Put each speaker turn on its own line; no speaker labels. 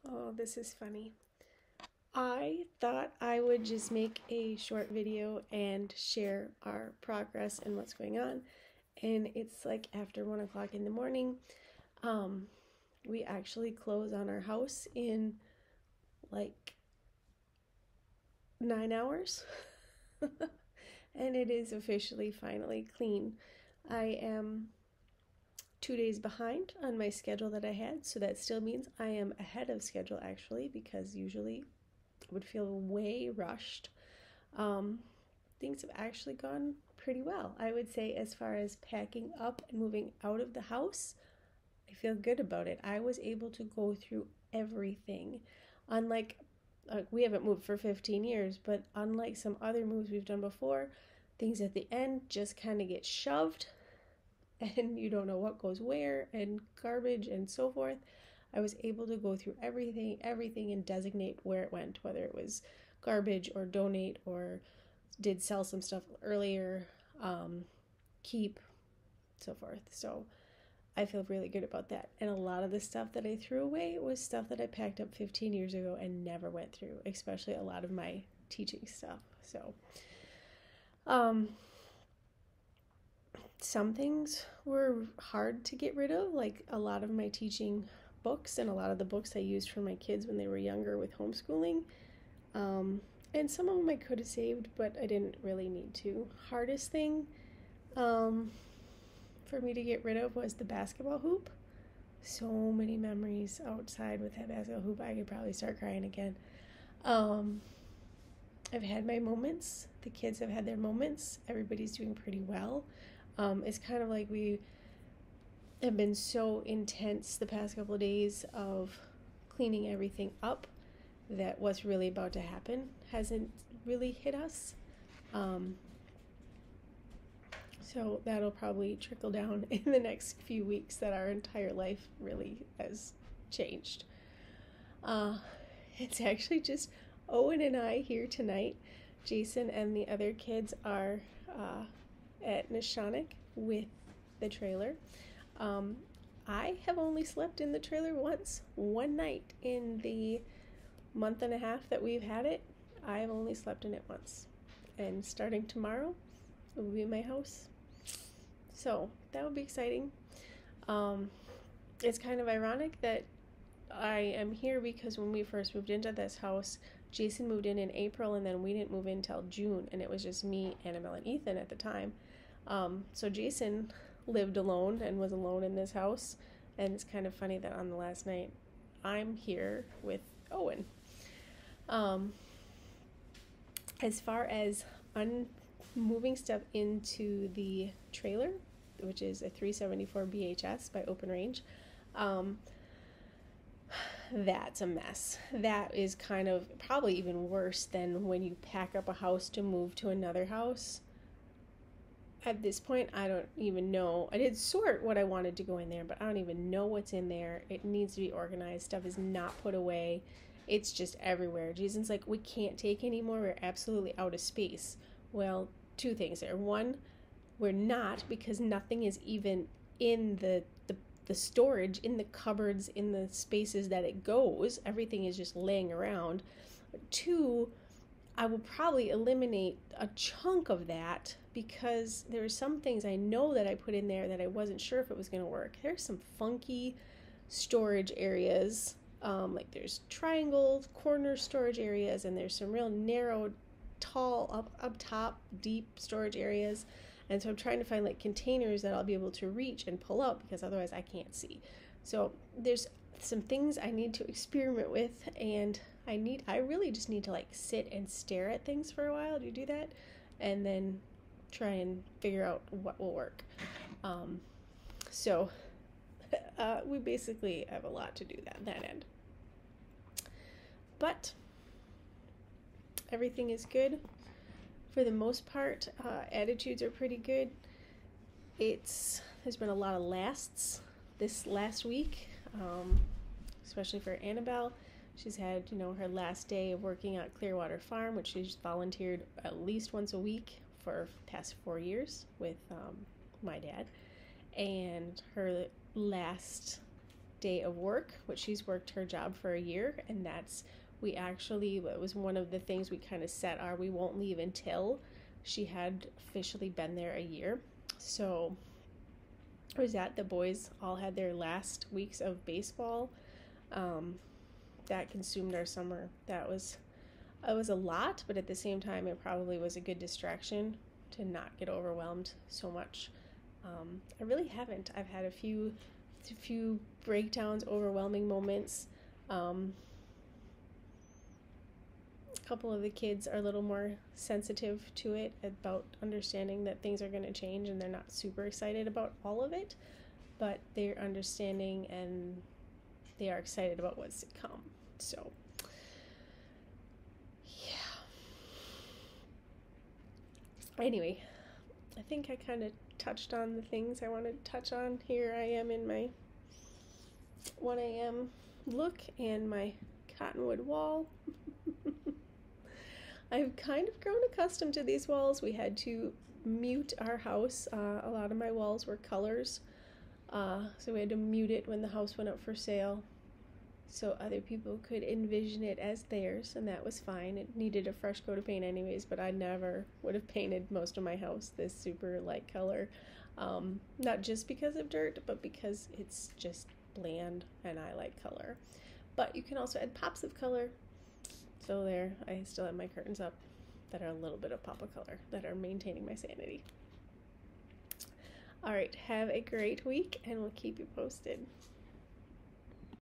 Oh, this is funny. I thought I would just make a short video and share our progress and what's going on. And it's like after 1 o'clock in the morning. Um, we actually close on our house in like 9 hours. And it is officially finally clean. I am 2 days behind on my schedule that I had, so that still means I am ahead of schedule actually, because usually I would feel way rushed. Um, Things have actually gone pretty well. I would say, as far as packing up and moving out of the house, I feel good about it. I was able to go through everything. Unlike, we haven't moved for 15 years, but unlike some other moves we've done before, things at the end just kind of get shoved and you don't know what goes where and garbage and so forth. I was able to go through everything and designate where it went, whether it was garbage or donate or did sell some stuff earlier, keep, so forth. So I feel really good about that. And a lot of the stuff that I threw away was stuff that I packed up 15 years ago and never went through, especially a lot of my teaching stuff. So, some things were hard to get rid of, like a lot of my teaching books and a lot of the books I used for my kids when they were younger with homeschooling. And some of them I could have saved, but I didn't really need to. Hardest thing for me to get rid of was the basketball hoop. So many memories outside with that basketball hoop. I could probably start crying again. Um, I've had my moments. The kids have had their moments. Everybody's doing pretty well. It's kind of like we have been so intense the past couple of days of cleaning everything up that what's really about to happen hasn't really hit us. Um, so that'll probably trickle down in the next few weeks, that our entire life really has changed. Uh, it's actually just Owen and I here tonight. Jason and the other kids are at Nishonik with the trailer. Um, I have only slept in the trailer once, one night in the month and a half that we've had it. I've only slept in it once. And starting tomorrow, it will be my house. So that would be exciting. It's kind of ironic that I am here because when we first moved into this house, Jason moved in April, and then we didn't move in until June, and it was just me, Annabelle, and Ethan at the time. So Jason lived alone and was alone in this house, and it's kind of funny that on the last night I'm here with Owen. As far as moving stuff into the trailer, which is a 374 BHS by Open Range, that's a mess. That is kind of probably even worse than when you pack up a house to move to another house. At this point, I don't even know. I did sort what I wanted to go in there, but I don't even know what's in there. It needs to be organized. Stuff is not put away. It's just everywhere. Jason's like, we can't take anymore. We're absolutely out of space. Well, two things there. One, we're not, because nothing is even in the storage, in the cupboards, in the spaces that it goes. Everything is just laying around. Two, I will probably eliminate a chunk of that because there are some things I know that I put in there that I wasn't sure if it was going to work. There's some funky storage areas. Like there's triangle corner storage areas, and there's some real narrow, tall, up top, deep storage areas. And so I'm trying to find like containers that I'll be able to reach and pull up, because otherwise I can't see. So there's some things I need to experiment with, and I really just need to like sit and stare at things for a while to do that, and then try and figure out what will work. So we basically have a lot to do that end. But everything is good for the most part. Attitudes are pretty good. There's been a lot of lasts this last week, especially for Annabelle. She's had, her last day of working at Clearwater Farm, which she's volunteered at least once a week for the past 4 years with my dad. And her last day of work, which she's worked her job for a year, and it was one of the things we kind of set we won't leave until she had officially been there a year. So the boys all had their last weeks of baseball. That consumed our summer. It was a lot, but at the same time, it probably was a good distraction to not get overwhelmed so much. I really haven't. I've had a few breakdowns, overwhelming moments. A couple of the kids are a little more sensitive to it, about understanding that things are going to change, and they're not super excited about all of it, but they're understanding and they are excited about what's to come. So yeah. Anyway, I think I kind of touched on the things I wanted to touch on. Here I am in my 1 a.m. look and my cottonwood wall. I've kind of grown accustomed to these walls. We had to mute our house. A lot of my walls were colors, so we had to mute it when the house went up for sale so other people could envision it as theirs, and that was fine. It needed a fresh coat of paint anyways, but I never would have painted most of my house this super light color, not just because of dirt, but because it's just bland and I like color. But you can also add pops of color. So there, I still have my curtains up that are a little bit of pop of color that are maintaining my sanity. All right, have a great week, and we'll keep you posted.